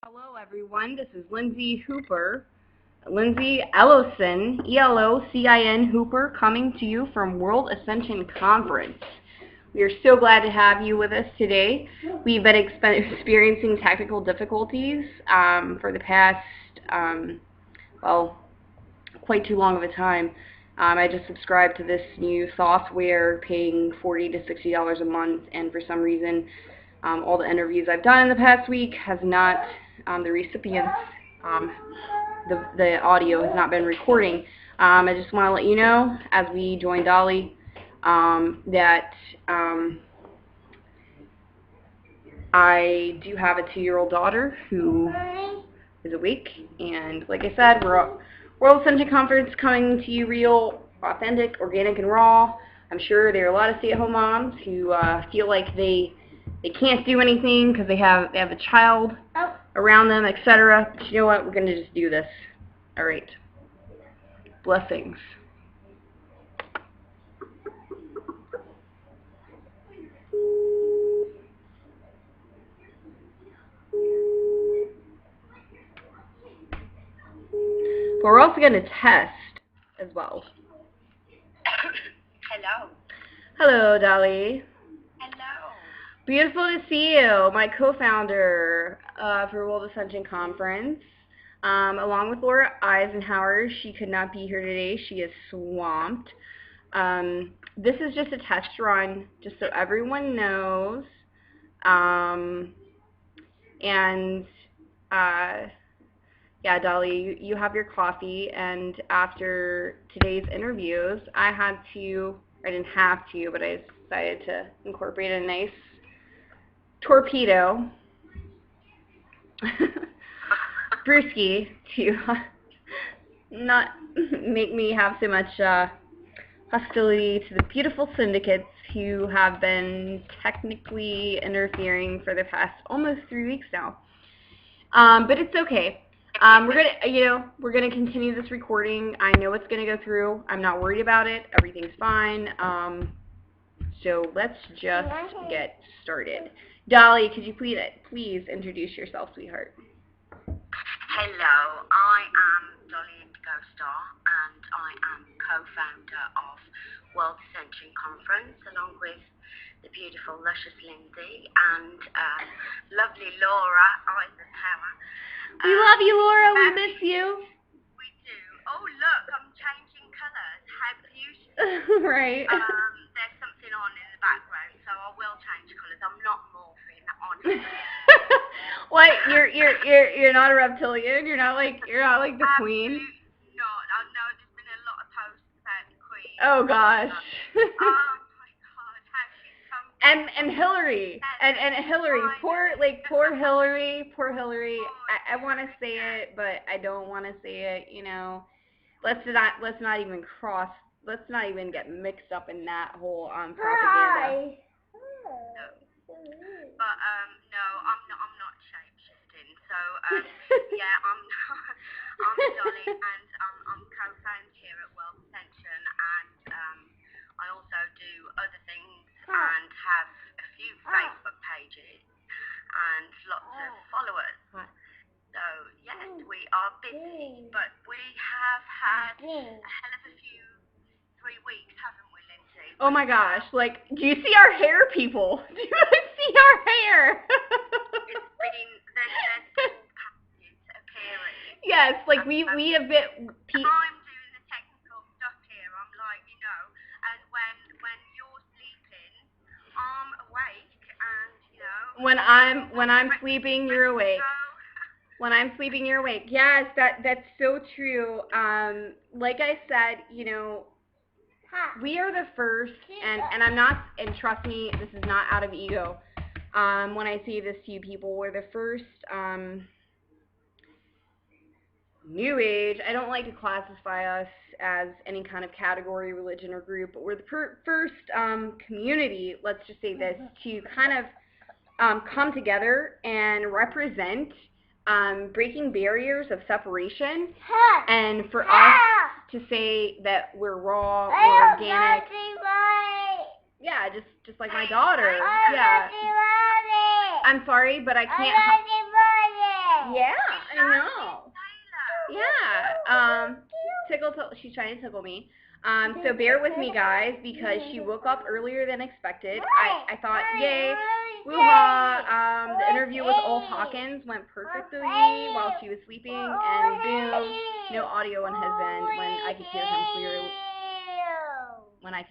Hello, everyone. This is Lindsey Hooper, Lindsey Elocin, Elocin Hooper, coming to you from World Ascension Conference. We are so glad to have you with us today. We've been experiencing technical difficulties for the past, quite too long of a time. I just subscribed to this new software, paying $40 to $60 a month, and for some reason, all the interviews I've done in the past week has not, the recipients, the audio has not been recording. I just want to let you know, as we join Dollie, that I do have a 2-year-old daughter who is awake, and like I said, World Ascension Conference coming to you real, authentic, organic, and raw. I'm sure there are a lot of stay-at-home moms who feel like they can't do anything because they have a child around them, etc. But you know what? We're going to just do this. All right. Blessings. But we're also going to test as well. Hello. Hello, Dollie. Hello. Beautiful to see you, my co-founder for World Ascension Conference, along with Eisenhower. She could not be here today. She is swamped. This is just a test run, just so everyone knows. Yeah, Dollie, you have your coffee, and after today's interviews, I didn't have to, but I decided to incorporate a nice torpedo brewski to not make me have so much hostility to the beautiful syndicates who have been technically interfering for the past almost 3 weeks now. But it's okay. We're gonna continue this recording. I know it's gonna go through. I'm not worried about it. Everything's fine. So let's just get started. Dollie, could you please introduce yourself, sweetheart? Hello, I am Dollie Indigo and I am co-founder of World Ascension Conference, along with the beautiful, luscious Lindsey and lovely Laura Eisenhower. We love you, Laura. We miss you. We do. Oh, look, I'm changing colours. How beautiful. Right. There's something on in the background, so I will change colours. I'm not morphing, honestly. What? You're not a reptilian? You're not like the queen? No, there's been a lot of posts about the queen. Oh gosh. Oh my god, how she's come. And Hillary. And Hillary. Poor Hillary. Poor Hillary. I want to say it, but I don't want to say it, you know. Let's not even get mixed up in that whole propaganda. But no, I'm not shape-shifting. So yeah, I'm Dollie, and I'm co-founder here at World Ascension, and I also do other things and have a few Facebook pages and lots of followers. So yes, we are busy, but we have had a hell of a few 3 weeks, haven't we, Lindsey? Oh my gosh, like, do you see our hair, people? Do you see our hair? It's been, there's patches appearing. Yes, like we have been... I'm doing the technical stuff here, I'm like, you know, and when you're sleeping, I'm awake, and, you know... When I'm sleeping, you're awake. When I'm sleeping, you're awake. Yes, that's so true. Like I said, you know, we are the first, and I'm not, and trust me, this is not out of ego. When I say this to you people, we're the first New Age. I don't like to classify us as any kind of category, religion, or group, but we're the first community, let's just say this, to kind of come together and represent breaking barriers of separation, and for us to say that we're raw, we're organic. Yeah, just like my daughter. Yeah. I'm sorry, but I can't. Yeah, I know. Yeah. She's trying to tickle me. So bear with me, guys, because she woke up earlier than expected. I thought, yay, woo-ha. The interview with Old Hawkins went perfectly while she was sleeping, and boom, no audio on his end when I could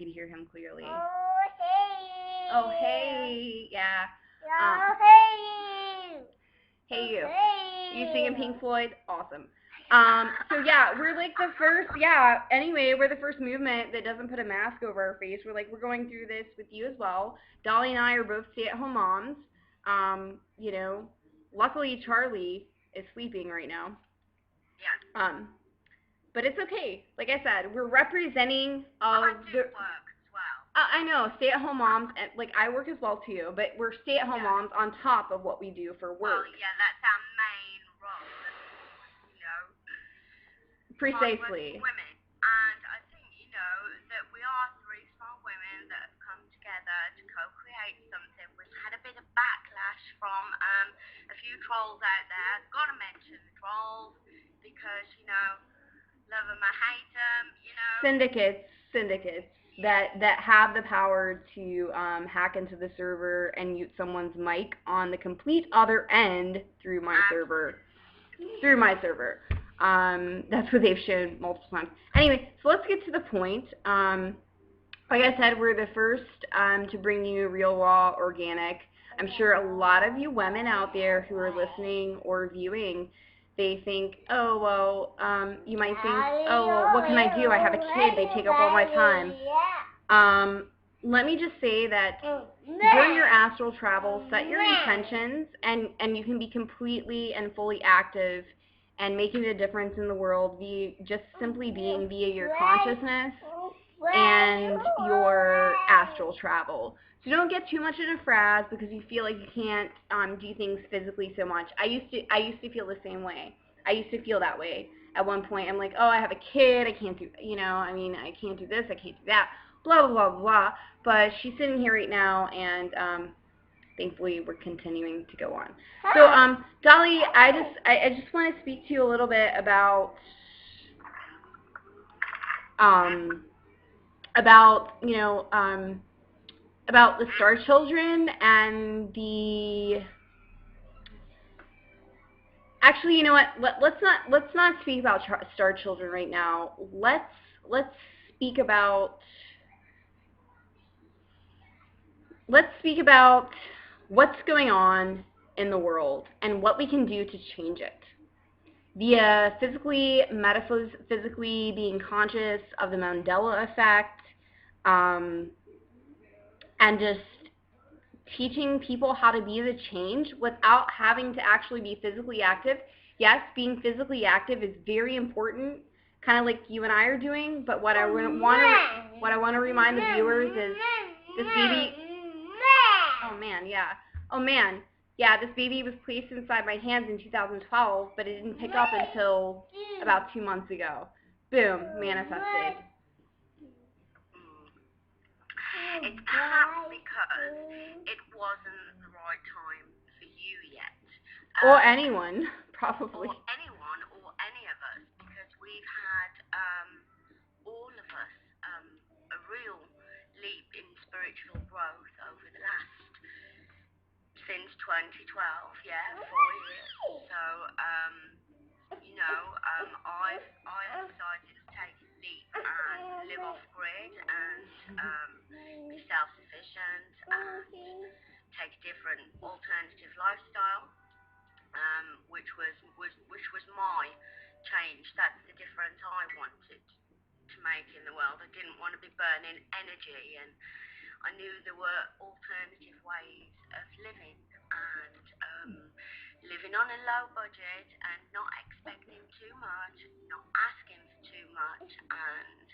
hear him clearly. Oh, hey, yeah. Hey, you. You singing Pink Floyd? Awesome. So yeah, we're like the first, we're the first movement that doesn't put a mask over our face. We're going through this with you as well. Dollie and I are both stay-at-home moms. Luckily Charlie is sleeping right now. Yeah. But it's okay. Like I said, we're representing I do work as well. I know, stay-at-home moms, and I work as well too, but we're stay-at-home moms on top of what we do for work. Well, yeah, that's our main role, Precisely. Women. And I think, that we are three small women that have come together to co-create something which had a bit of backlash from a few trolls out there. Gotta mention the trolls because, love them, I hate them, Syndicates that have the power to hack into the server and mute someone's mic on the complete other end through my server. That's what they've shown multiple times. Anyway, so let's get to the point. Like I said, we're the first to bring you real, raw, organic. I'm sure a lot of you women out there who are listening or viewing, they think, oh, well, you might think, oh, well, what can I do? I have a kid. They take up all my time. Let me just say that during your astral travel, set your intentions, and you can be completely and fully active and making a difference in the world just simply being via your consciousness and your astral travel. So don't get too much in a frazzle because you feel like you can't do things physically so much. I used to feel the same way. I used to feel that way. At one point, I'm like, oh, I have a kid. I can't do, I can't do this. I can't do that. Blah, blah, blah, blah. But she's sitting here right now, and thankfully we're continuing to go on. So, Dollie, I just want to speak to you a little bit about the Star Children and the. Actually, you know what? Let's not speak about Star Children right now. Let's speak about what's going on in the world and what we can do to change it via physically, metaphysically being conscious of the Mandela effect, and just teaching people how to be the change without having to actually be physically active. Yes, being physically active is very important, kind of like you and I are doing, but what I want to remind the viewers is this baby. Oh man, this baby was placed inside my hands in 2012, but it didn't pick up until about 2 months ago. Boom, manifested. It's perhaps because it wasn't the right time for you yet. Or anyone, probably. Or anyone, or any of us, because we've had, all of us, a real leap in spiritual growth over the last, since 2012, 4 years. So, I've decided to take a leap and live off grid and be self-sufficient and take a different alternative lifestyle, which was my change. That's the difference I wanted to make in the world. I didn't want to be burning energy, and I knew there were alternative ways of living, and living on a low budget and not expecting too much, not asking for too much, and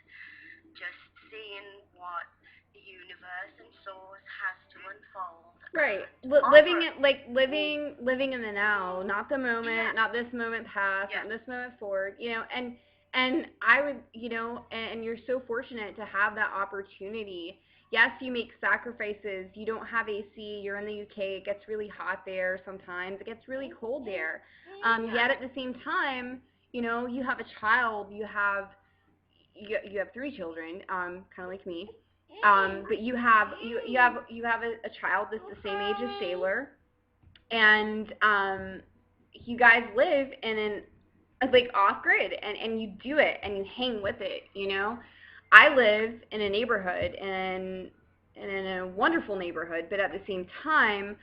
just seeing what the universe and source has to unfold. Right. Living in the now, not the moment, not this moment past, not this moment forward, and I would, and you're so fortunate to have that opportunity. Yes, you make sacrifices. You don't have AC. You're in the UK. It gets really hot there sometimes. It gets really cold there. Yet at the same time, you know, you have a child. You have 3 children, kind of like me. But you have a child that's the same age as Sailor, and you guys live in an like off grid, and you do it and you hang with it, you know. I live in a neighborhood and in a wonderful neighborhood, but at the same time,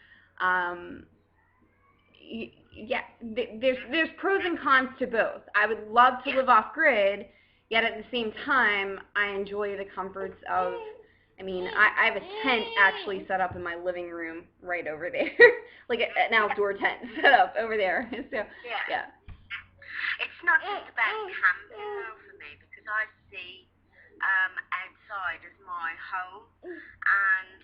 yeah, there's pros and cons to both. I would love to live off grid, yet at the same time, I enjoy the comforts of. I mean, I have a tent actually set up in my living room right over there, like an outdoor tent set up over there. So yeah. It's not just about camping though for me, because I see outside as my home, and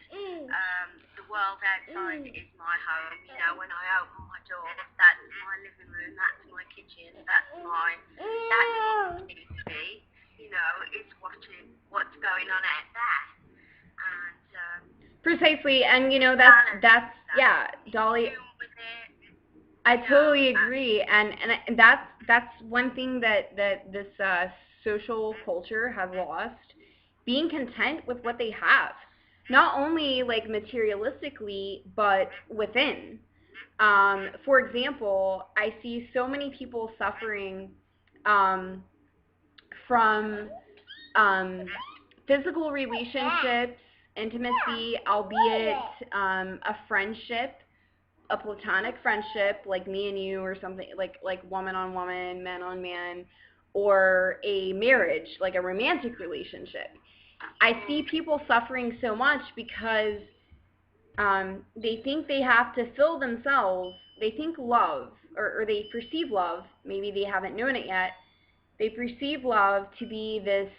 the world outside is my home. You know, when I open my door, that's my living room, that's my kitchen, that's what it needs to be. You know, it's watching what's going on out there, and precisely, and you know that's yeah, Dollie. I totally agree, and that's one thing that this social culture has lost, being content with what they have, not only like materialistically, but within. For example, I see so many people suffering from physical relationships, intimacy, albeit a friendship, a platonic friendship like me and you, or something like woman on woman, man on man, or a marriage, like a romantic relationship. I see people suffering so much because they think they have to fill themselves. They think love, or they perceive love, maybe they haven't known it yet, they perceive love to be this.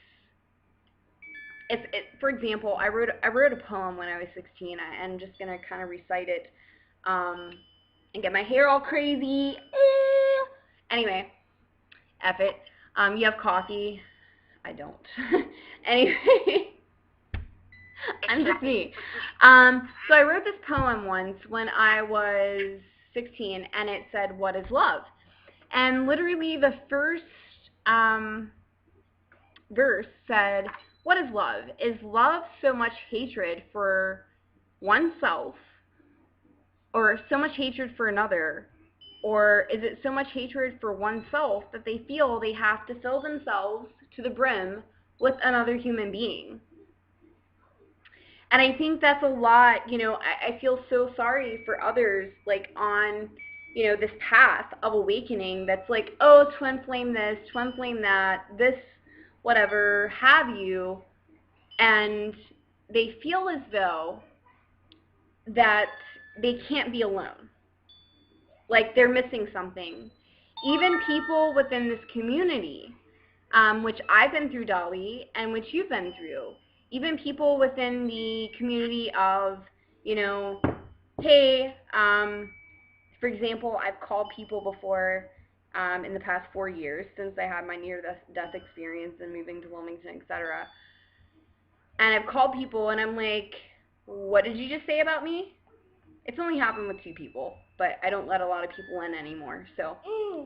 For example, I wrote a poem when I was 16. I'm just going to kind of recite it and get my hair all crazy. Anyway, F it. You have coffee. I don't. Anyway, I'm just me. So I wrote this poem once when I was 16, and it said, "What is love?" And literally the first verse said, "What is love? Is love so much hatred for oneself, or so much hatred for another, or is it so much hatred for oneself that they feel they have to fill themselves to the brim with another human being?" And I think that's a lot, you know, I feel so sorry for others, like on, you know, this path of awakening that's like, oh, twin flame this, twin flame that, this, whatever, have you, and they feel as though that they can't be alone. Like they're missing something. Even people within this community, which I've been through, Dollie, and which you've been through, even people within the community of, you know, hey, for example, I've called people before in the past 4 years since I had my near-death experience and moving to Wilmington, etc. And I've called people and I'm like, what did you just say about me? It's only happened with 2 people, but I don't let a lot of people in anymore. So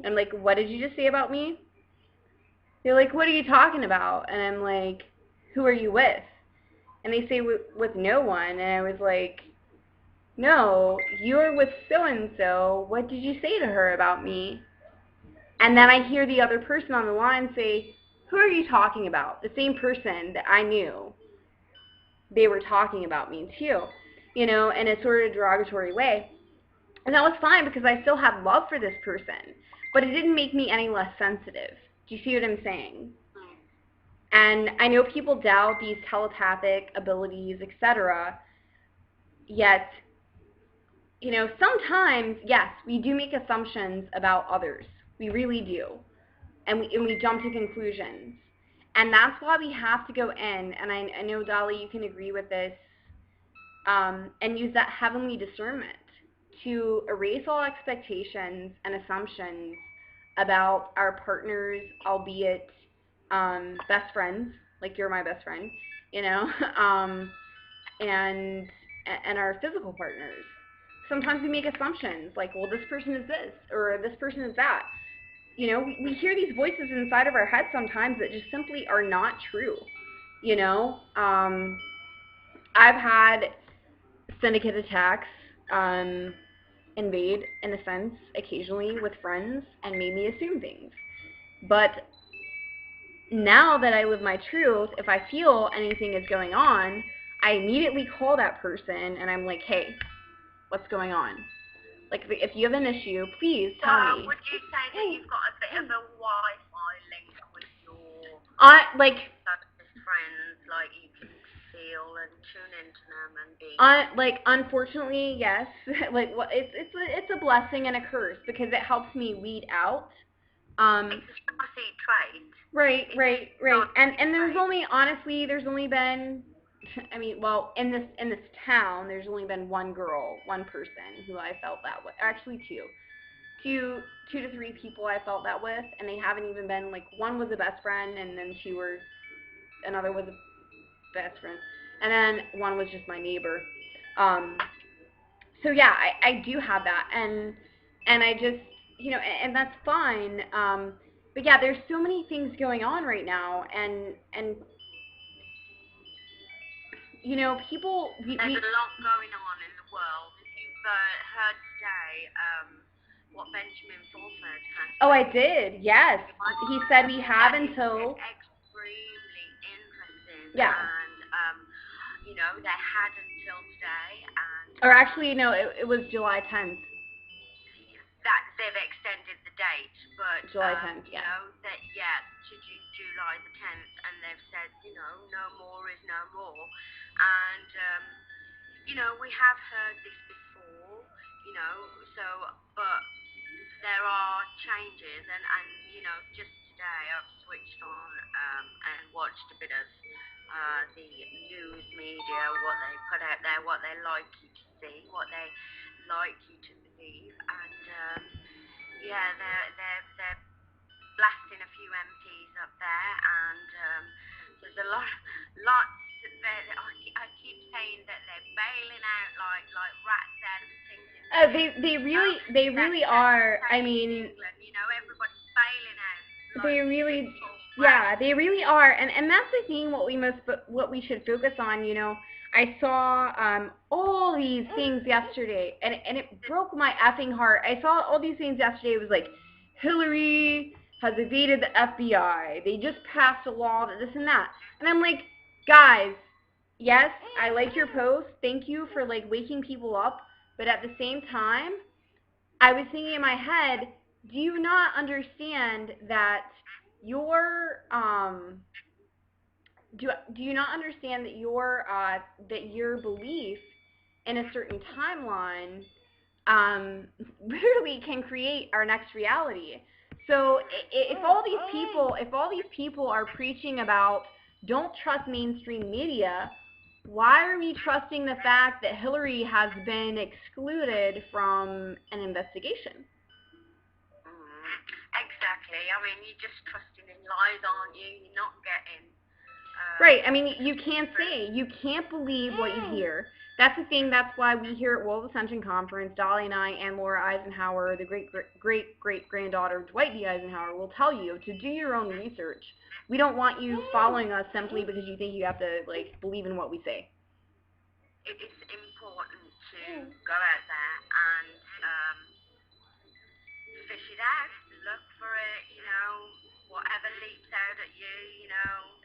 I'm like, what did you just say about me? They're like, what are you talking about? And I'm like, who are you with? And they say, with no one. And I was like, no, you're with so-and-so. What did you say to her about me? And then I hear the other person on the line say, who are you talking about? The same person that I knew. They were talking about me too, you know, in a sort of derogatory way. And that was fine because I still had love for this person, but it didn't make me any less sensitive. Do you see what I'm saying? And I know people doubt these telepathic abilities, etc. Yet, you know, sometimes, yes, we do make assumptions about others. We really do. And we jump to conclusions. And that's why we have to go in, and I know, Dollie, you can agree with this, and use that heavenly discernment to erase all expectations and assumptions about our partners, albeit best friends, like you're my best friend, you know, and our physical partners. Sometimes we make assumptions like, well, this person is this, or this person is that. You know, we hear these voices inside of our head sometimes that just simply are not true. You know, I've had syndicate attacks invade, in a sense, occasionally with friends and made me assume things. But now that I live my truth, if I feel anything is going on, I immediately call that person and I'm like, hey, what's going on? Like, if you have an issue, please tell me. Would you say that you've got a bit of a Wi-Fi link with your friends, like you can feel and tune into them and be? Like, unfortunately, yes. Like, it's a blessing and a curse because it helps me weed out. It's a Starseed trait. Right. And there's only been, I mean, well, in this town, there's only been one person who I felt that with. Actually, two to three people I felt that with, and they haven't even been, like, one was a best friend, and then another was a best friend, and then one was just my neighbor. So yeah, I do have that, and I just, you know, and that's fine. But yeah, there's so many things going on right now, and you know, people. There's a lot going on in the world. If you've heard today, what Benjamin Fulford has. Oh, I did. Yes, he said we have until. Extremely interesting. Yeah. And you know, they had until today, and. Or actually, no, it was July 10th. That they've extended the date, but July 10th, yeah. You know that to July the 10th, and they've said, you know, no more is no more, and you know, we have heard this before, you know, so but there are changes, and you know, just today I've switched on and watched a bit of the news media, what they put out there, what they like you to see, what they like you to believe, and yeah, they're blasting a few MPs up there, and there's a lots. I keep saying that they're bailing out like rats out of a tin. They really are. I mean, England, you know, everybody's bailing out. They really are, and that's the thing. What we should focus on. You know, I saw all these things yesterday, and it broke my effing heart. I saw all these things yesterday. It was like, Hillary has evaded the FBI. They just passed a law that this and that, and I'm like, guys, yes, I like your post. Thank you for, like, waking people up, but at the same time, I was thinking in my head, do you not understand that your do you not understand that your belief in a certain timeline literally can create our next reality? So if all these people are preaching about don't trust mainstream media, why are we trusting the fact that Hillary has been excluded from an investigation? Exactly. I mean, you're just trusting in lies, aren't you? You're not getting. Right. I mean, you can't believe what you hear. That's the thing. That's why we here at World Ascension Conference, Dollie and I and Laura Eisenhower, the great granddaughter of Dwight D. Eisenhower, will tell you to do your own research. We don't want you following us simply because you think you have to, like, believe in what we say. It is important to go out there and fish it out, look for it, you know, whatever leaps out at you, you know.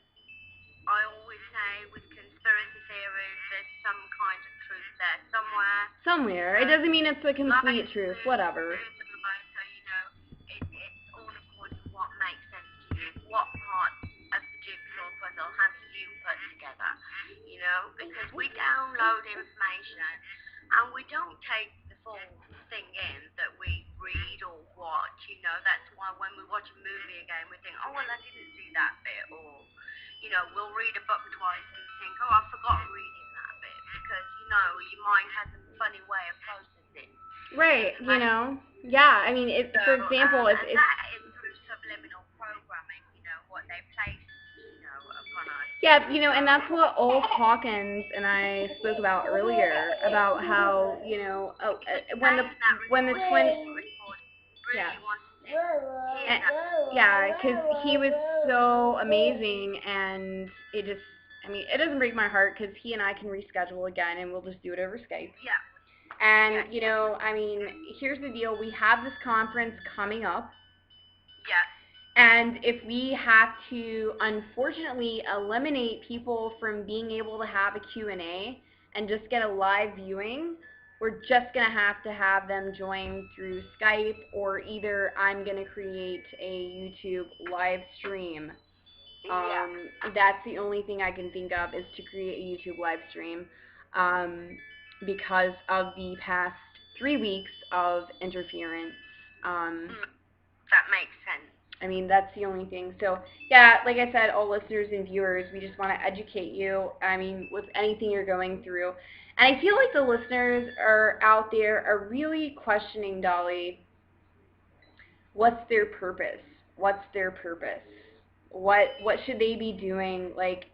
I always say with conspiracy theories, there's some kind of truth there somewhere. It doesn't mean it's the complete truth, whatever. So, you know, it's all according to what makes sense to you. What part of the jigsaw puzzle have you put together? You know, because we download information and we don't take the full thing in that we read or watch. You know, that's why when we watch a movie again, we think, oh, well, I didn't see that bit, or you know, we'll read a book twice and think, oh, I forgot reading that bit, because, you know, your mind has a funny way of processing. Right, you know. Yeah, I mean, for example, and that is through subliminal programming, you know, what they place, you know, upon us. Yeah, you know, and that's what Ulf Hawkins and I spoke about earlier, about how, you know, when the twin, yeah, Really wants to hear that. yeah, because he was so amazing, and it just, I mean, it doesn't break my heart because he and I can reschedule again, and we'll just do it over Skype. Yeah. And, you know, I mean, here's the deal. We have this conference coming up. Yeah. And if we have to, unfortunately, eliminate people from being able to have a Q&A and just get a live viewing, we're just going to have them join through Skype, or either I'm going to create a YouTube live stream. That's the only thing I can think of, is to create a YouTube live stream, because of the past 3 weeks of interference. That makes sense. I mean, that's the only thing. So, yeah, like I said, all listeners and viewers, we just want to educate you, I mean, with anything you're going through. And I feel like the listeners are out there are really questioning, Dollie, what's their purpose? What's their purpose? What should they be doing? Like,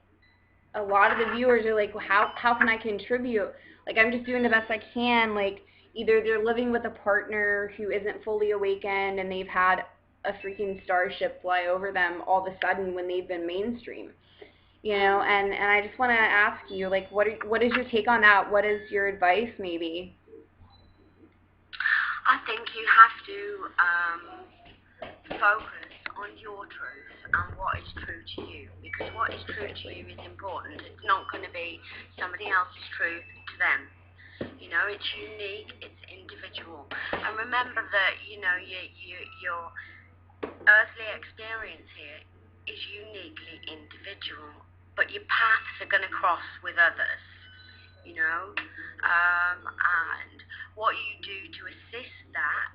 a lot of the viewers are like, well, how can I contribute? Like, I'm just doing the best I can. Like, either they're living with a partner who isn't fully awakened and they've had a freaking starship fly over them all of a sudden when they've been mainstream, you know. And I just want to ask you, like, what is your take on that? What is your advice, maybe? I think you have to focus on your truth and what is true to you, because what is true to you is important. It's not going to be somebody else's truth to them. You know, it's unique, it's individual. And remember that, you know, your earthly experience here is uniquely individual, but your paths are going to cross with others, you know. And what you do to assist that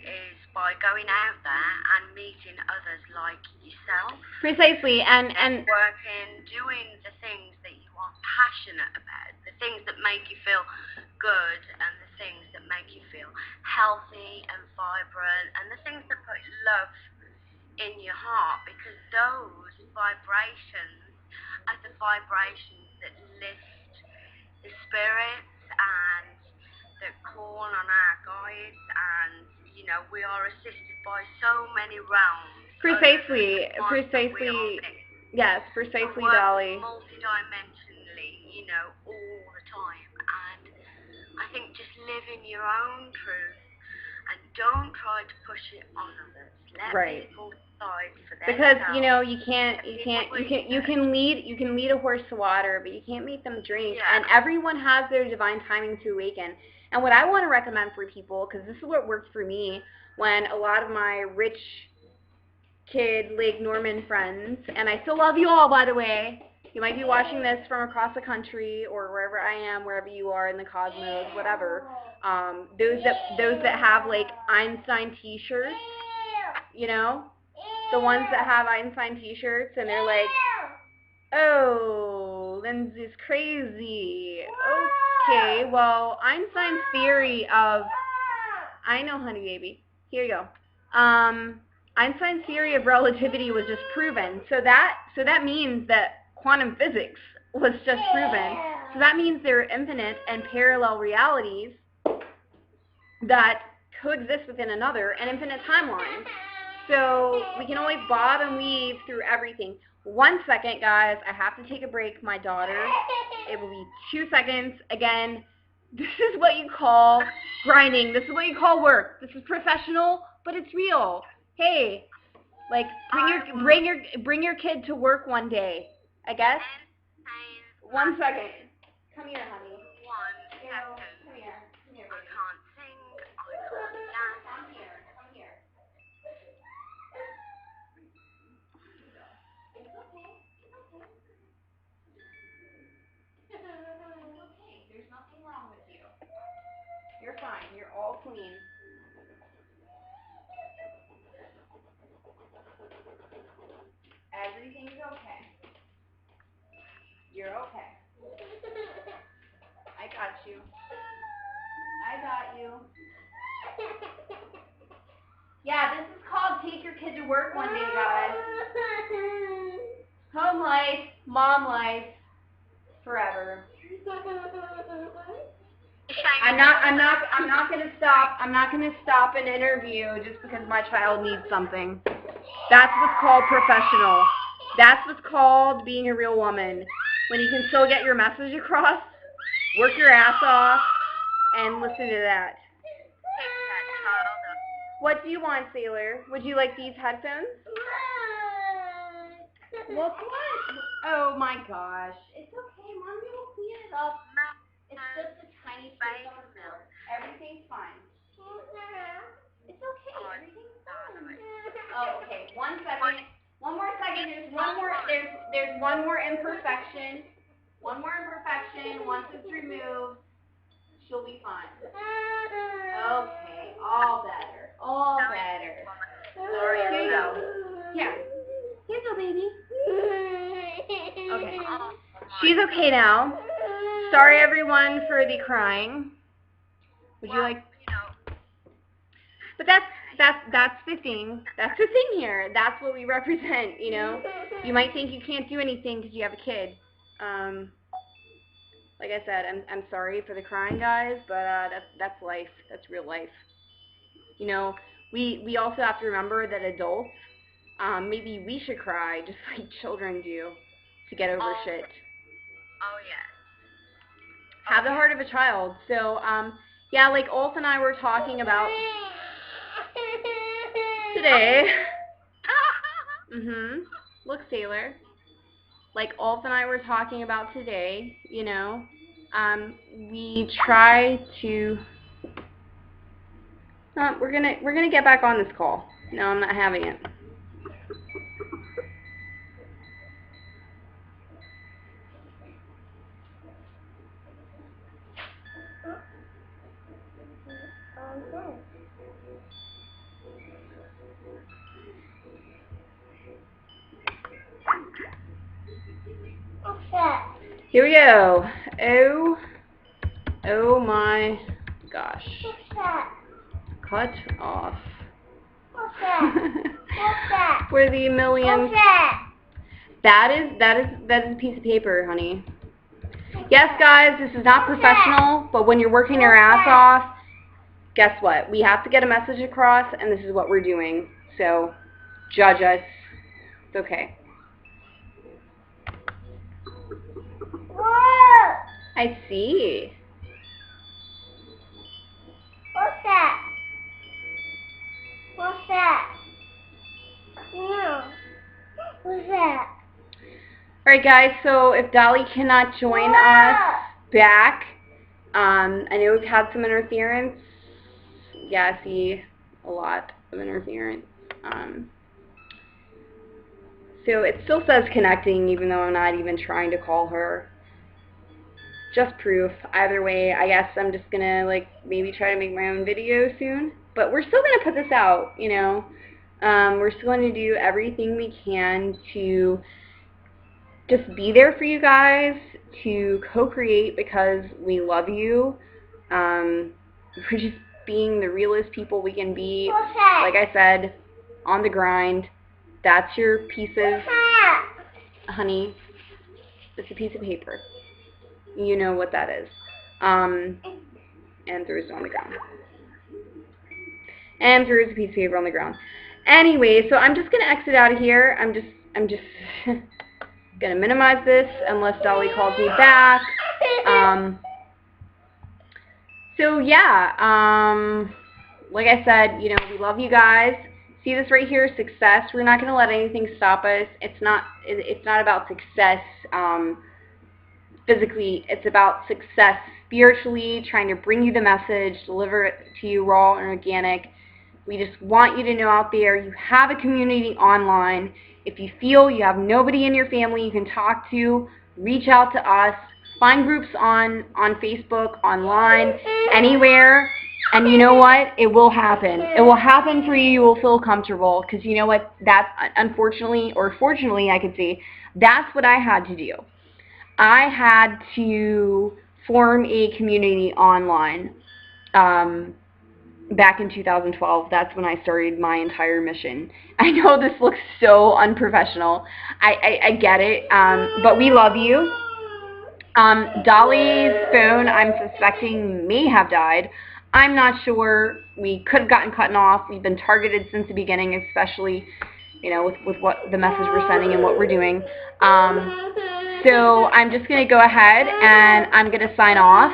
is by going out there and meeting others like yourself. Precisely, and working, doing the things that you are passionate about, the things that make you feel good, and the things that make you feel healthy and vibrant, and the things that put love in your heart, because those vibrations are the vibrations that lift the spirits and that call on our guides. And you know, we are assisted by so many realms. Precisely. Yes, precisely, Dollie. Multidimensionally, you know, all the time. And I think just live in your own truth and don't try to push it on others. Let people decide for themselves. Because, you know, you can lead a horse to water, but you can't make them drink. Yeah. And everyone has their divine timing to awaken. And what I want to recommend for people, because this is what worked for me when a lot of my rich kid Lake Norman friends, and I still love you all, by the way. You might be watching this from across the country or wherever I am, wherever you are in the cosmos, whatever. Those that have like Einstein T-shirts, you know, the ones that have Einstein T-shirts, and they're like, oh, Lindsey's crazy. Okay, well, Einstein's theory of, I know, honey baby. Here you go. Einstein's theory of relativity was just proven. So that means that quantum physics was just proven. So that means there are infinite and parallel realities that coexist within another, and infinite timelines. So we can always bob and weave through everything. 1 second, guys. I have to take a break. My daughter. It will be 2 seconds. Again, this is what you call grinding. This is what you call work. This is professional, but it's real. Hey, like bring your kid to work one day, I guess. 1 second. Come here, honey. 1 second. Come here. I can't sing. I can't dance. Come here. It's okay. There's nothing wrong with you. You're fine. You're all clean. Everything's okay. You're okay. I got you. Yeah, this is called Take Your Kid to Work One Day, guys. Home life. Mom life forever. I'm not gonna stop an interview just because my child needs something. That's what's called professional. That's what's called being a real woman. When you can still get your message across, work your ass off, and listen to that. What do you want, Sailor? Would you like these headphones? Look what? Oh my gosh. It's okay, Mommy will clean it up. It's just a tiny space on the floor. Everything's fine. It's okay. Everything's fine. Oh, okay. 1 second. One more second. There's one more imperfection. One more imperfection. Once it's removed, she'll be fine. Okay. All better. All better. All right, here you go. Here. Here you go, baby. Okay. She's okay now. Sorry, everyone, for the crying. Would you like? But that's the thing. That's the thing here. That's what we represent. You know. You might think you can't do anything because you have a kid. Like I said, I'm sorry for the crying, guys, but that's life. That's real life. You know, we also have to remember that adults, maybe we should cry just like children do to get over shit. Oh, yes. Have the heart of a child. So, yeah, like Ulf and I were talking about today. Look, Sailor. Like Ulf and I were talking about today, you know, we try to. We're gonna get back on this call. No, I'm not having it. Here we go. Oh my gosh. Cut off. For the millionth. That is a piece of paper, honey. Yes, guys, this is not professional, but when you're working your ass off, guess what? We have to get a message across, and this is what we're doing. So, judge us. It's okay. I see. What's that? What's that? No. What's that? Alright guys, so if Dollie cannot join us back, I know we've had some interference. Yeah, I see a lot of interference. So it still says connecting even though I'm not even trying to call her. Just proof. Either way, I guess I'm just gonna like maybe try to make my own video soon. But we're still gonna put this out, you know. We're still gonna do everything we can to just be there for you guys, to co-create because we love you. We're just being the realest people we can be. Like I said, on the grind. That's your pieces, honey. It's a piece of paper. You know what that is. And throws it on the ground. And throws a piece of paper on the ground. Anyway, so I'm just gonna exit out of here. I'm just gonna minimize this unless Dollie calls me back. So yeah, like I said, you know, we love you guys. See this right here, success. We're not gonna let anything stop us. It's not about success physically. It's about success spiritually, trying to bring you the message, deliver it to you raw and organic. We just want you to know out there you have a community online. If you feel you have nobody in your family you can talk to, reach out to us. Find groups on Facebook, online, anywhere. And you know what? It will happen. It will happen for you. You will feel comfortable. Because you know what? That's unfortunately, or fortunately, I could say, that's what I had to do. I had to form a community online. back in 2012. That's when I started my entire mission. I know this looks so unprofessional. I get it, but we love you. Dollie's phone, I'm suspecting, may have died. I'm not sure. We could have gotten cut off. We've been targeted since the beginning, especially, you know, with what the message we're sending and what we're doing. So I'm just going to go ahead and I'm going to sign off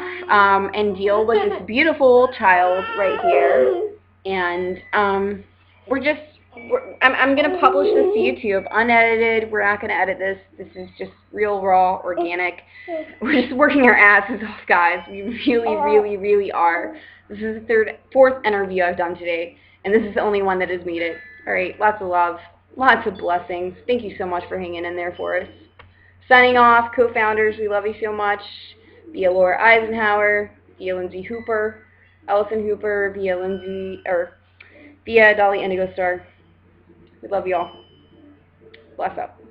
and deal with this beautiful child right here. And I'm going to publish this to YouTube, unedited. We're not going to edit this. This is just real, raw, organic. We're just working our asses off, guys. We really, really, really are. This is the fourth interview I've done today, and this is the only one that has made it. All right, lots of love, lots of blessings. Thank you so much for hanging in there for us. Signing off, co-founders, we love you so much. Via Laura Eisenhower, via Lindsey Hooper, Elocin Hooper, via Dollie Indigo Star. We love you all. Bless up.